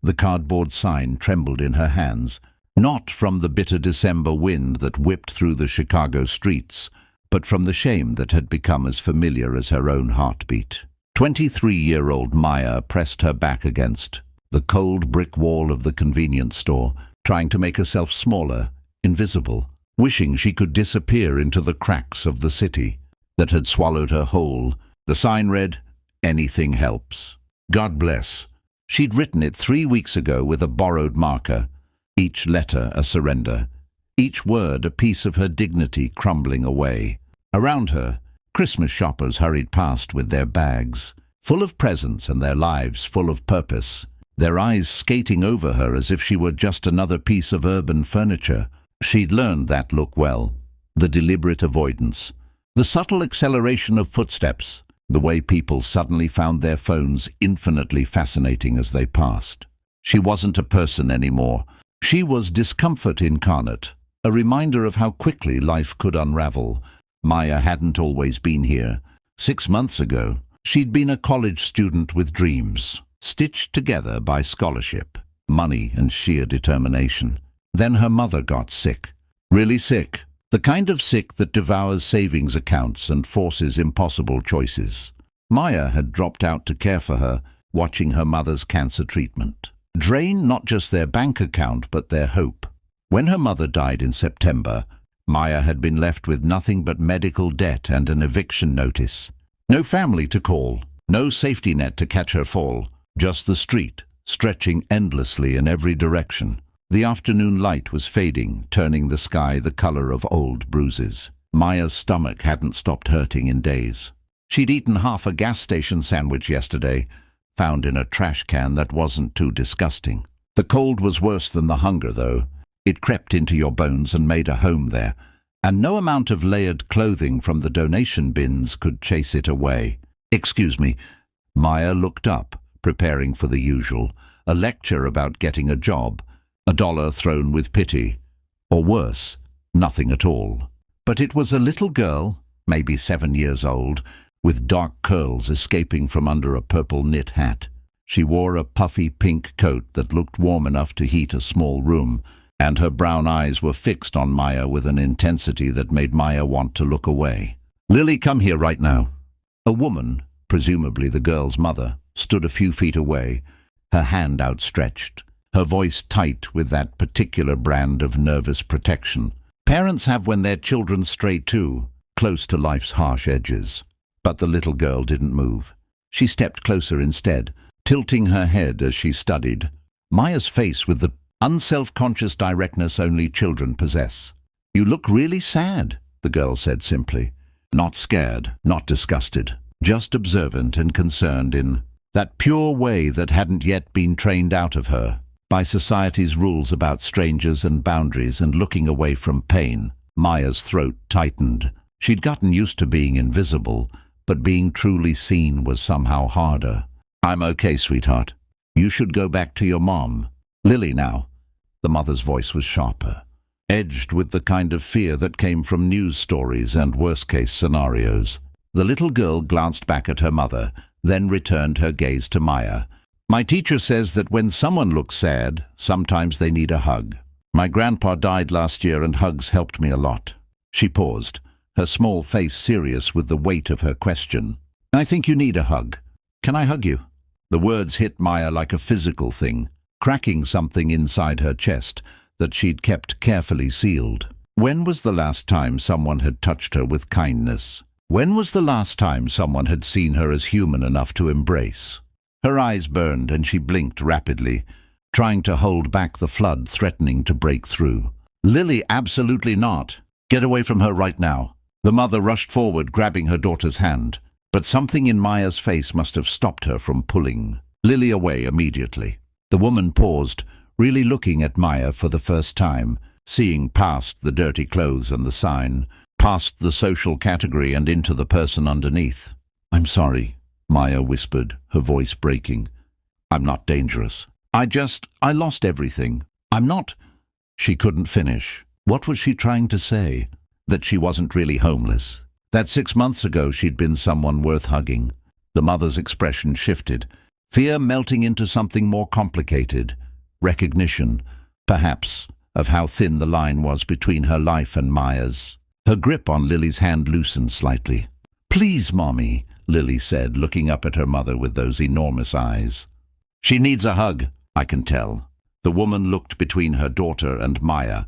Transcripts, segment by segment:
The cardboard sign trembled in her hands, not from the bitter December wind that whipped through the Chicago streets, but from the shame that had become as familiar as her own heartbeat. 23-year-old Maya pressed her back against the cold brick wall of the convenience store, trying to make herself smaller, invisible, wishing she could disappear into the cracks of the city that had swallowed her whole. The sign read, "Anything helps. God bless." She'd written it 3 weeks ago with a borrowed marker, each letter a surrender, each word a piece of her dignity crumbling away. Around her, Christmas shoppers hurried past with their bags, full of presents and their lives full of purpose, their eyes skating over her as if she were just another piece of urban furniture. She'd learned that look well, the deliberate avoidance, the subtle acceleration of footsteps, the way people suddenly found their phones infinitely fascinating as they passed. She wasn't a person anymore. She was discomfort incarnate, a reminder of how quickly life could unravel. Maya hadn't always been here. 6 months ago, she'd been a college student with dreams, stitched together by scholarship, money, and sheer determination. Then her mother got sick. Really sick. The kind of sick that devours savings accounts and forces impossible choices. Maya had dropped out to care for her, watching her mother's cancer treatment drain not just their bank account but their hope. When her mother died in September, Maya had been left with nothing but medical debt and an eviction notice. No family to call, no safety net to catch her fall, just the street, stretching endlessly in every direction. The afternoon light was fading, turning the sky the color of old bruises. Maya's stomach hadn't stopped hurting in days. She'd eaten half a gas station sandwich yesterday, found in a trash can that wasn't too disgusting. The cold was worse than the hunger, though. It crept into your bones and made a home there, and no amount of layered clothing from the donation bins could chase it away. "Excuse me." Maya looked up, preparing for the usual, a lecture about getting a job, $1 thrown with pity, or worse, nothing at all. But it was a little girl, maybe 7 years old, with dark curls escaping from under a purple knit hat. She wore a puffy pink coat that looked warm enough to heat a small room, and her brown eyes were fixed on Maya with an intensity that made Maya want to look away. "Lily, come here right now." A woman, presumably the girl's mother, stood a few feet away, her hand outstretched, her voice tight with that particular brand of nervous protection parents have when their children stray too, close to life's harsh edges. But the little girl didn't move. She stepped closer instead, tilting her head as she studied, Maya's face with the unself-conscious directness only children possess. "You look really sad," the girl said simply. Not scared, not disgusted, just observant and concerned in that pure way that hadn't yet been trained out of her by society's rules about strangers and boundaries and looking away from pain. Maya's throat tightened. She'd gotten used to being invisible, but being truly seen was somehow harder. "I'm okay, sweetheart. You should go back to your mom. Lily now." The mother's voice was sharper, edged with the kind of fear that came from news stories and worst-case scenarios. The little girl glanced back at her mother, then returned her gaze to Maya. "My teacher says that when someone looks sad, sometimes they need a hug. My grandpa died last year and hugs helped me a lot." She paused, her small face serious with the weight of her question. "I think you need a hug. Can I hug you?" The words hit Maya like a physical thing, cracking something inside her chest that she'd kept carefully sealed. When was the last time someone had touched her with kindness? When was the last time someone had seen her as human enough to embrace? Her eyes burned and she blinked rapidly, trying to hold back the flood threatening to break through. "Lily, absolutely not. Get away from her right now." The mother rushed forward, grabbing her daughter's hand, but something in Maya's face must have stopped her from pulling Lily away immediately. The woman paused, really looking at Maya for the first time, seeing past the dirty clothes and the sign, past the social category and into the person underneath. "I'm sorry," Maya whispered, her voice breaking. "I'm not dangerous. I lost everything. I'm not—" She couldn't finish. What was she trying to say? That she wasn't really homeless. That 6 months ago she'd been someone worth hugging. The mother's expression shifted. Fear melting into something more complicated. Recognition, perhaps, of how thin the line was between her life and Maya's. Her grip on Lily's hand loosened slightly. "Please, Mommy," Lily said, looking up at her mother with those enormous eyes. "She needs a hug, I can tell." The woman looked between her daughter and Maya,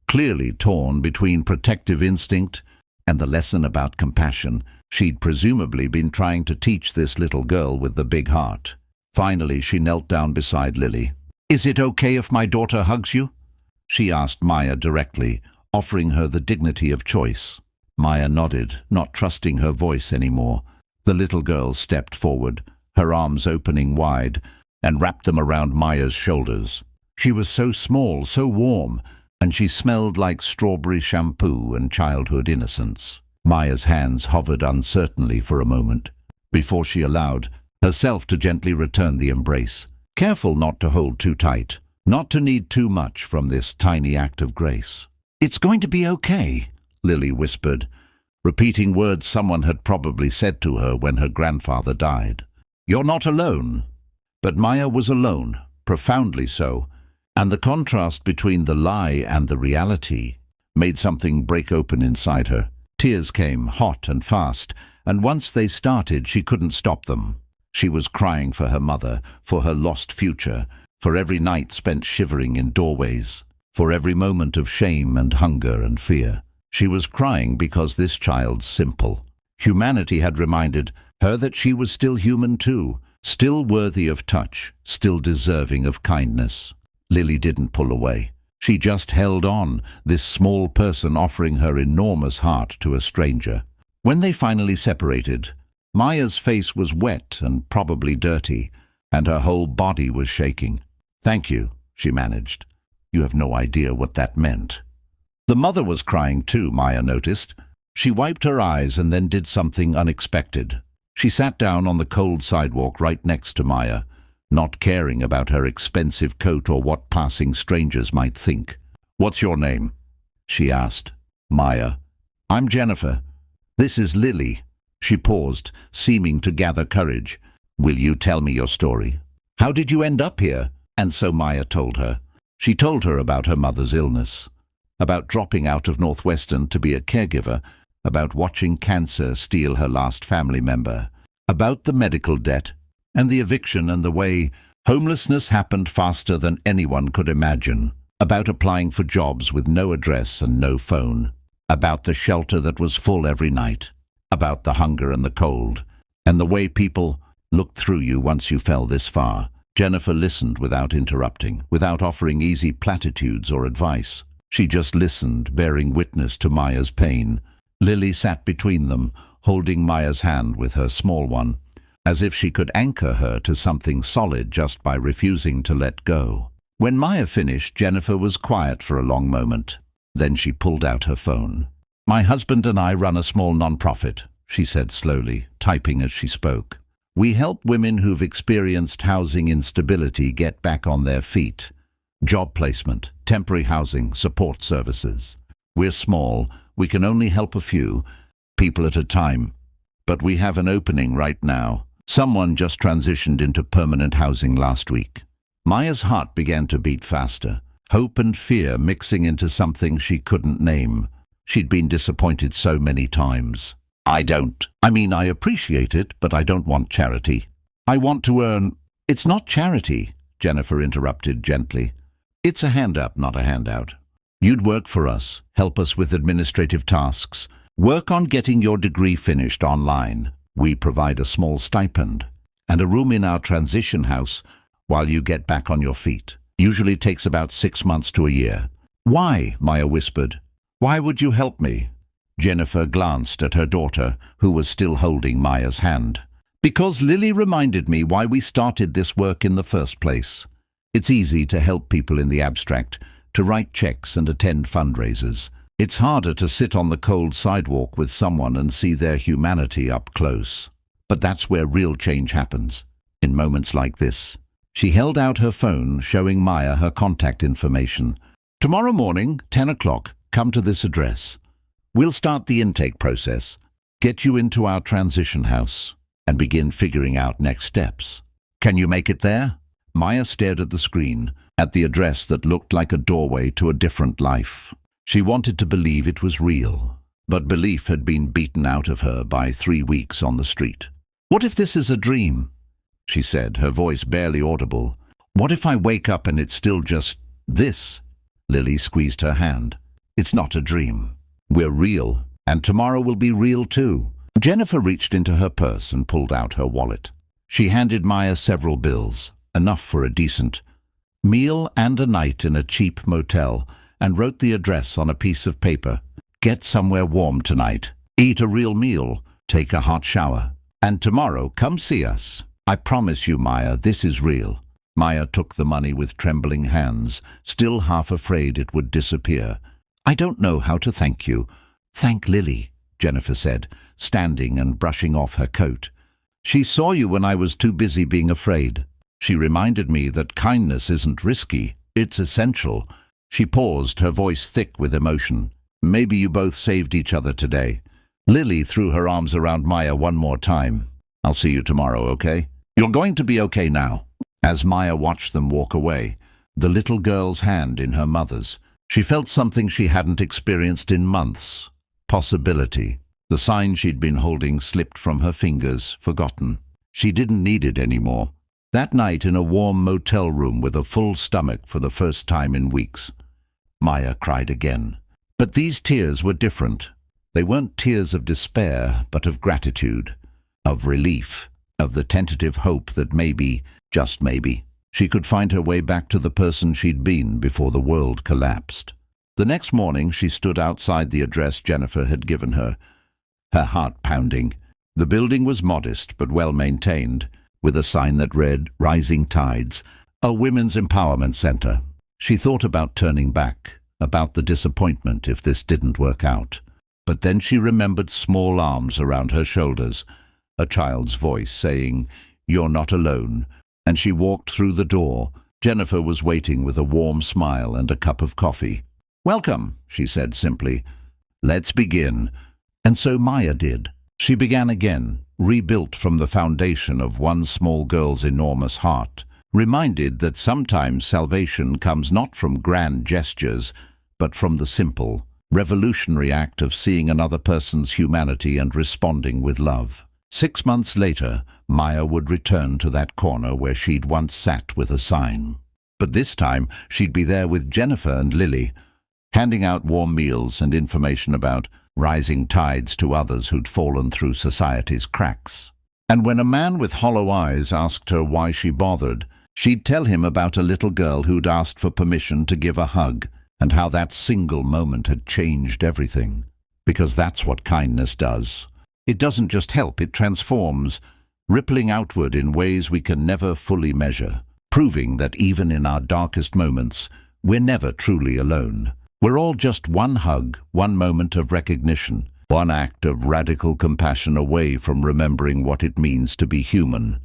clearly torn between protective instinct and the lesson about compassion she'd presumably been trying to teach this little girl with the big heart. Finally, she knelt down beside Lily. "Is it okay if my daughter hugs you?" she asked Maya directly, offering her the dignity of choice. Maya nodded, not trusting her voice anymore. The little girl stepped forward, her arms opening wide, and wrapped them around Maya's shoulders. She was so small, so warm, and she smelled like strawberry shampoo and childhood innocence. Maya's hands hovered uncertainly for a moment, before she allowed herself to gently return the embrace, careful not to hold too tight, not to need too much from this tiny act of grace. "It's going to be okay," Lily whispered, repeating words someone had probably said to her when her grandfather died. "You're not alone." But Maya was alone, profoundly so, and the contrast between the lie and the reality made something break open inside her. Tears came, hot and fast, and once they started, she couldn't stop them. She was crying for her mother, for her lost future, for every night spent shivering in doorways, for every moment of shame and hunger and fear. She was crying because this child's simple humanity had reminded her that she was still human too, still worthy of touch, still deserving of kindness. Lily didn't pull away. She just held on, this small person offering her enormous heart to a stranger. When they finally separated, Maya's face was wet and probably dirty, and her whole body was shaking. "Thank you," she managed. "You have no idea what that meant." The mother was crying too, Maya noticed. She wiped her eyes and then did something unexpected. She sat down on the cold sidewalk right next to Maya, not caring about her expensive coat or what passing strangers might think. "What's your name?" she asked. "Maya." "I'm Jennifer. This is Lily." She paused, seeming to gather courage. "Will you tell me your story? How did you end up here?" And so Maya told her. She told her about her mother's illness, about dropping out of Northwestern to be a caregiver, about watching cancer steal her last family member, about the medical debt, and the eviction and the way homelessness happened faster than anyone could imagine, about applying for jobs with no address and no phone, about the shelter that was full every night, about the hunger and the cold, and the way people looked through you once you fell this far. Jennifer listened without interrupting, without offering easy platitudes or advice. She just listened, bearing witness to Maya's pain. Lily sat between them, holding Maya's hand with her small one, as if she could anchor her to something solid just by refusing to let go. When Maya finished, Jennifer was quiet for a long moment. Then she pulled out her phone. "My husband and I run a small non-profit," she said slowly, typing as she spoke. "We help women who've experienced housing instability get back on their feet. Job placement, temporary housing, support services. We're small, we can only help a few people at a time. But we have an opening right now. Someone just transitioned into permanent housing last week." Maya's heart began to beat faster, hope and fear mixing into something she couldn't name. She'd been disappointed so many times. I appreciate it, but I don't want charity. I want to earn." "It's not charity," Jennifer interrupted gently. "It's a hand-up, not a handout. You'd work for us, help us with administrative tasks, work on getting your degree finished online. We provide a small stipend and a room in our transition house while you get back on your feet. Usually takes about 6 months to a year." "Why?" Maya whispered. "Why would you help me?" Jennifer glanced at her daughter, who was still holding Maya's hand. "Because Lily reminded me why we started this work in the first place. It's easy to help people in the abstract, to write checks and attend fundraisers. It's harder to sit on the cold sidewalk with someone and see their humanity up close. But that's where real change happens, in moments like this." She held out her phone, showing Maya her contact information. "Tomorrow morning, 10 o'clock, come to this address. We'll start the intake process, get you into our transition house, and begin figuring out next steps." Can you make it there? Maya stared at the screen, at the address that looked like a doorway to a different life. She wanted to believe it was real, but belief had been beaten out of her by 3 weeks on the street. What if this is a dream? She said, her voice barely audible. What if I wake up and it's still just this? Lily squeezed her hand. It's not a dream. We're real, and tomorrow will be real too. Jennifer reached into her purse and pulled out her wallet. She handed Maya several bills, enough for a decent meal and a night in a cheap motel, and wrote the address on a piece of paper. Get somewhere warm tonight. Eat a real meal. Take a hot shower. And tomorrow, come see us. I promise you, Maya, this is real. Maya took the money with trembling hands, still half afraid it would disappear. I don't know how to thank you. Thank Lily, Jennifer said, standing and brushing off her coat. She saw you when I was too busy being afraid. She reminded me that kindness isn't risky, it's essential. She paused, her voice thick with emotion. Maybe you both saved each other today. Lily threw her arms around Maya one more time. I'll see you tomorrow, okay? You're going to be okay now. As Maya watched them walk away, the little girl's hand in her mother's, she felt something she hadn't experienced in months. Possibility. The sign she'd been holding slipped from her fingers, forgotten. She didn't need it anymore. That night in a warm motel room with a full stomach for the first time in weeks, Maya cried again. But these tears were different. They weren't tears of despair, but of gratitude, of relief, of the tentative hope that maybe, just maybe, she could find her way back to the person she'd been before the world collapsed. The next morning she stood outside the address Jennifer had given her, her heart pounding. The building was modest but well maintained, with a sign that read, Rising Tides, a women's empowerment center. She thought about turning back, about the disappointment if this didn't work out. But then she remembered small arms around her shoulders, a child's voice saying, You're not alone, and she walked through the door. Jennifer was waiting with a warm smile and a cup of coffee. Welcome, she said simply. Let's begin. And so Maya did. She began again, rebuilt from the foundation of one small girl's enormous heart, reminded that sometimes salvation comes not from grand gestures, but from the simple, revolutionary act of seeing another person's humanity and responding with love. 6 months later, Maya would return to that corner where she'd once sat with a sign. But this time, she'd be there with Jennifer and Lily, handing out warm meals and information about rising tides to others who'd fallen through society's cracks. And when a man with hollow eyes asked her why she bothered, she'd tell him about a little girl who'd asked for permission to give a hug, and how that single moment had changed everything. Because that's what kindness does. It doesn't just help, it transforms, rippling outward in ways we can never fully measure, proving that even in our darkest moments, we're never truly alone. We're all just one hug, one moment of recognition, one act of radical compassion away from remembering what it means to be human.